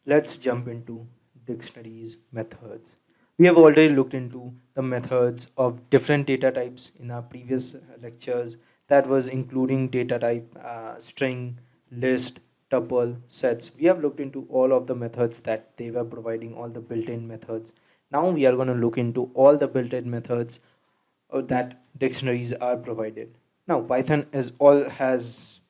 Let's jump into dictionaries methods. We have already looked into the methods of different data types in our previous lectures. That was including data type, string, list, tuple, sets. We have looked into all of the methods that they were providing, all the built-in methods. Now we are going to look into all the built-in methods that dictionaries are provided. Now Python is all has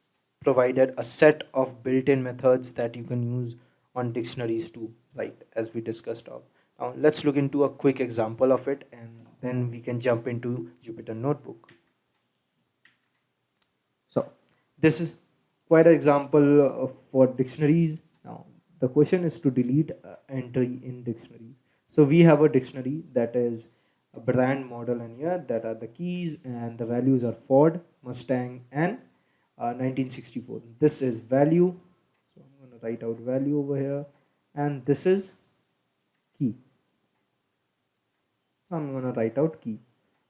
provided a set of built-in methods that you can use on dictionaries too, right, as we discussed of. Now let's look into a quick example of it and then we can jump into Jupyter Notebook. So this is quite an example for dictionaries. Now the question is to delete entry in dictionary. So we have a dictionary that is a brand, model, and year. That are the keys, and the values are Ford, Mustang, and 1964. This is value. So I'm going to write out value over here, and this is key. I'm going to write out key.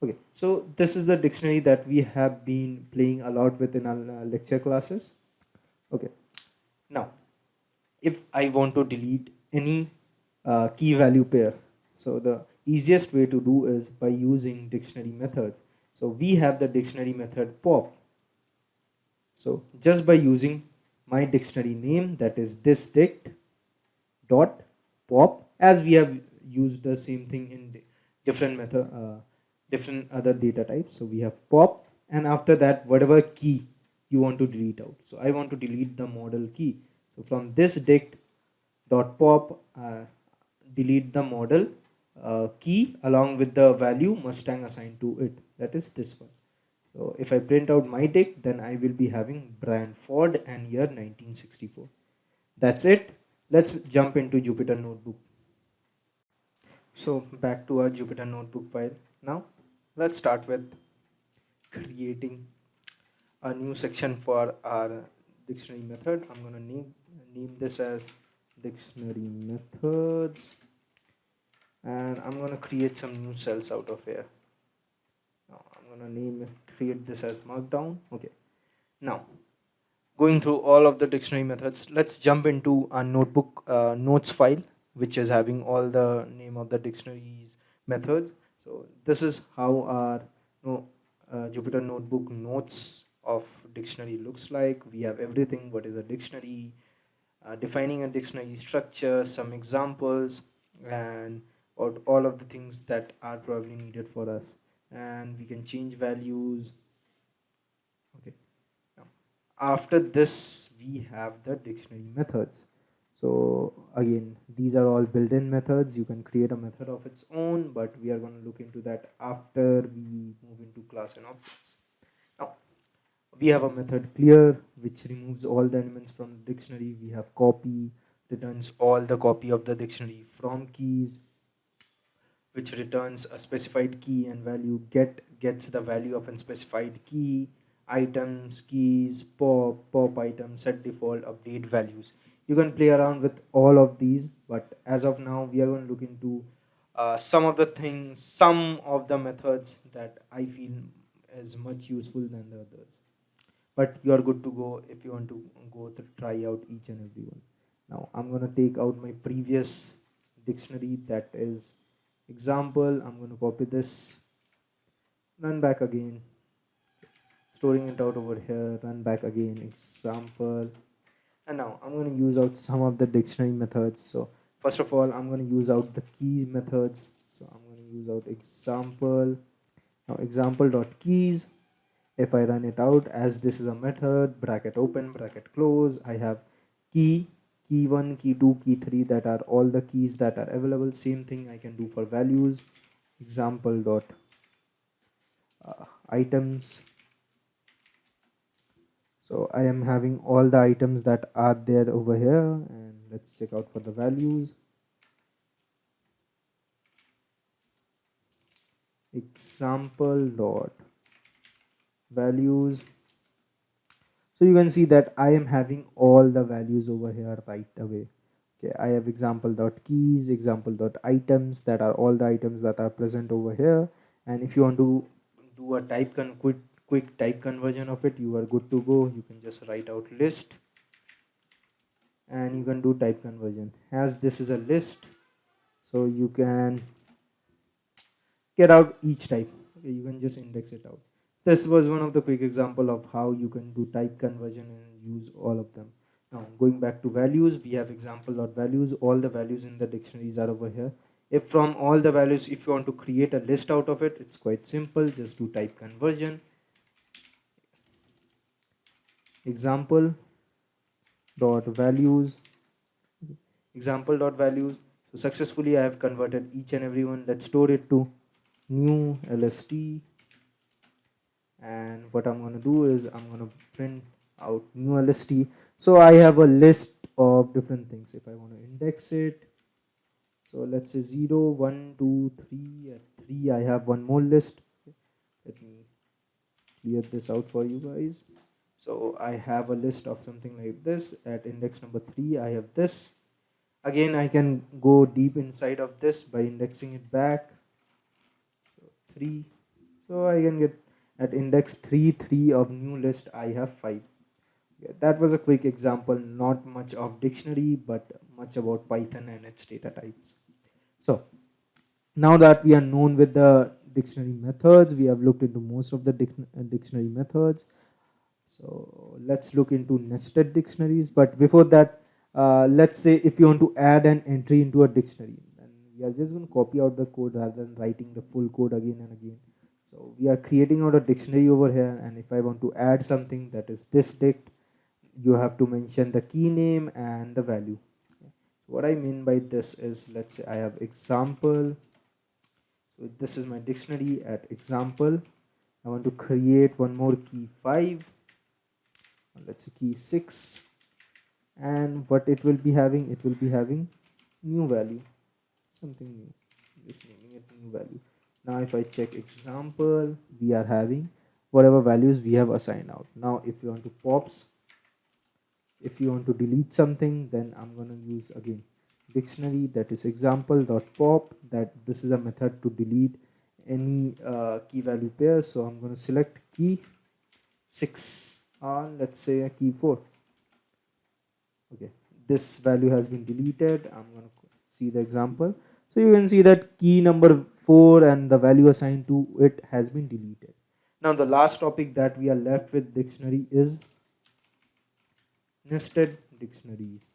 Okay, so this is the dictionary that we have been playing a lot with in our lecture classes. Okay, now if I want to delete any key value pair, so the easiest way to do is by using dictionary methods. So we have the dictionary method pop. So just by using my dictionary name, that is this dict dot pop, as we have used the same thing in different method, different other data types. So we have pop, and after that whatever key you want to delete out. So I want to delete the model key. So from this dict dot pop, delete the model key along with the value Mustang assigned to it, that is this one. So if I print out my dict, then I will be having brand Ford and year 1964. That's it. Let's jump into Jupyter Notebook. So back to our Jupyter Notebook file. Now let's start with creating a new section for our dictionary method. I'm going to name this as dictionary methods, and I'm going to create some new cells out of here. Now I'm going to create this as markdown. Okay, now going through all of the dictionary methods, let's jump into our notebook notes file, which is having all the name of the dictionaries methods. So this is how our Jupyter Notebook notes of dictionary looks like. We have everything: what is a dictionary, defining a dictionary structure, some examples, and all of the things that are probably needed for us. And we can change values. Okay, now after this we have the dictionary methods. So again, these are all built-in methods. You can create a method of its own, but we are going to look into that after we move into class and objects. Now we have a method clear, which removes all the elements from the dictionary. We have copy, returns all the copy of the dictionary from keys, which returns a specified key, and value gets the value of a specified key. Items, keys, pop item, set default, update values. You can play around with all of these, but as of now we are going to look into some of the things, some of the methods that I feel is much useful than the others. But you are good to go if you want to go to try out each and every one. Now I'm going to take out my previous dictionary, that is example. I'm going to copy this, run back again, storing it out over here, run back again, example. And now I'm going to use out some of the dictionary methods. So first of all, I'm going to use out the key methods. So I'm going to use out example. Now example dot keys, if I run it out, as this is a method, bracket open, bracket close, I have key, key 1, key 2, key 3, that are all the keys that are available. Same thing I can do for values. Example dot items. So I am having all the items that are there over here, and let's check out for the values. Example dot values. So you can see that I am having all the values over here right away. Okay, I have example dot keys, example dot items, that are all the items that are present over here. And if you want to do a quick type conversion of it, you are good to go. You can just write out list and you can do type conversion. As this is a list, so you can get out each type. Okay, you can just index it out. This was one of the quick example of how you can do type conversion and use all of them. Now going back to values, we have example.values. All the values in the dictionaries are over here. If from all the values, if you want to create a list out of it, it's quite simple. Just do type conversion, example dot values, example dot values. So successfully I have converted each and every one. Let's store it to new lst, and what I'm going to do is I'm going to print out new lst. So I have a list of different things. If I want to index it, so let's say 0 1 2 3, at 3 I have one more list. Let me clear this out for you guys. So I have a list of something like this. At index number 3 I have this. Again, I can go deep inside of this by indexing it back. So 3, so I can get at index 3 of new list I have 5. Okay, that was a quick example, not much of dictionary but much about Python and its data types. So now that we are known with the dictionary methods, we have looked into most of the dictionary methods. So let's look into nested dictionaries. But before that, let's say if you want to add an entry into a dictionary, then we are just going to copy out the code rather than writing the full code again and again. So we are creating out a dictionary over here, and if I want to add something, that is this dict, you have to mention the key name and the value. What I mean by this is, let's say I have example. So this is my dictionary. At example, I want to create one more key 5. Let's say key 6, and what it will be having, it will be having new value, something new, just naming it new value. Now if I check example, we are having whatever values we have assigned out. Now if you want to pops, if you want to delete something, then I'm going to use again dictionary, that is example.pop, that this is a method to delete any key value pair. So I'm going to select key 6 on, let's say, a key 4. Okay, this value has been deleted. I'm going to see the example. So you can see that key number 4 and the value assigned to it has been deleted. Now the last topic that we are left with dictionary is nested dictionaries.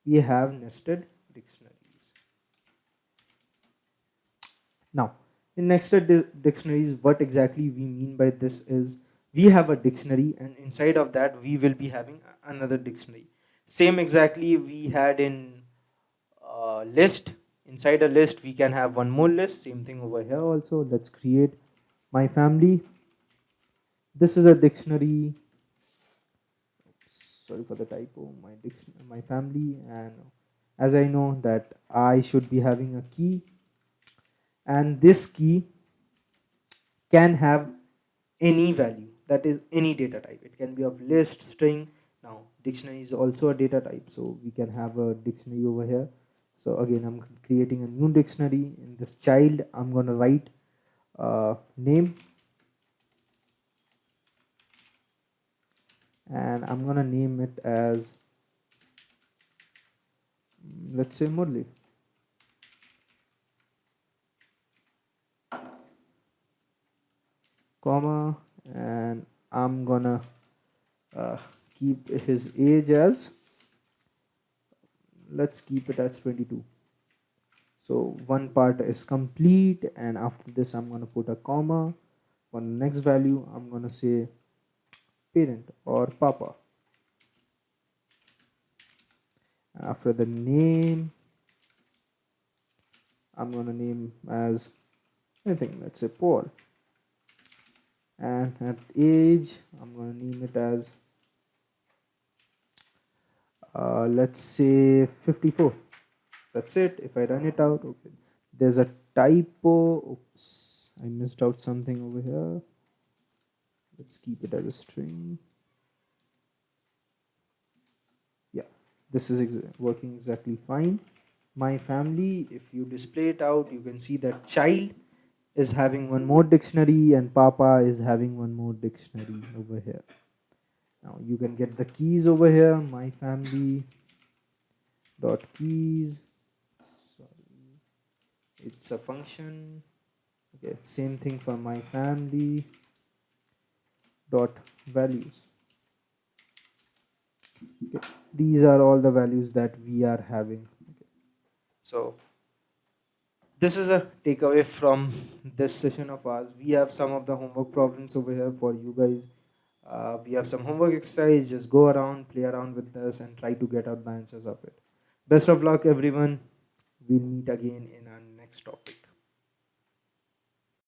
We have nested dictionaries. Now in nested dictionaries, what exactly we mean by this is, we have a dictionary and inside of that we will be having another dictionary. Same exactly we had in list. Inside a list we can have one more list. Same thing over here also. Let's create my family. This is a dictionary. Sorry for the typo. My family, and as I know that I should be having a key, and this key can have any value, that is any data type. It can be of list, string. Now dictionary is also a data type, so we can have a dictionary over here. So again, I'm creating a new dictionary. In this child, I'm going to write name, and I'm going to name it as, let's say, Murli. Comma, and I'm gonna keep his age as, let's keep it as 22. So one part is complete, and after this I'm gonna put a comma. For the next value, I'm gonna say parent or papa. After the name, I'm gonna name as anything, let's say Paul. And at age, I'm gonna name it as let's say 54. That's it. If I run it out, okay, there's a typo. Oops, I missed out something over here. Let's keep it as a string. Yeah, this is working exactly fine. My family, if you display it out, you can see that child is having one more dictionary and papa is having one more dictionary over here. Now you can get the keys over here, my family dot keys. Sorry, it's a function. Okay, same thing for my family dot values. Okay, these are all the values that we are having. Okay. So this is a takeaway from this session of ours. We have some of the homework problems over here for you guys. We have some homework exercise. Just go around, play around with this, and try to get out the answers of it. Best of luck, everyone. We'll meet again in our next talk.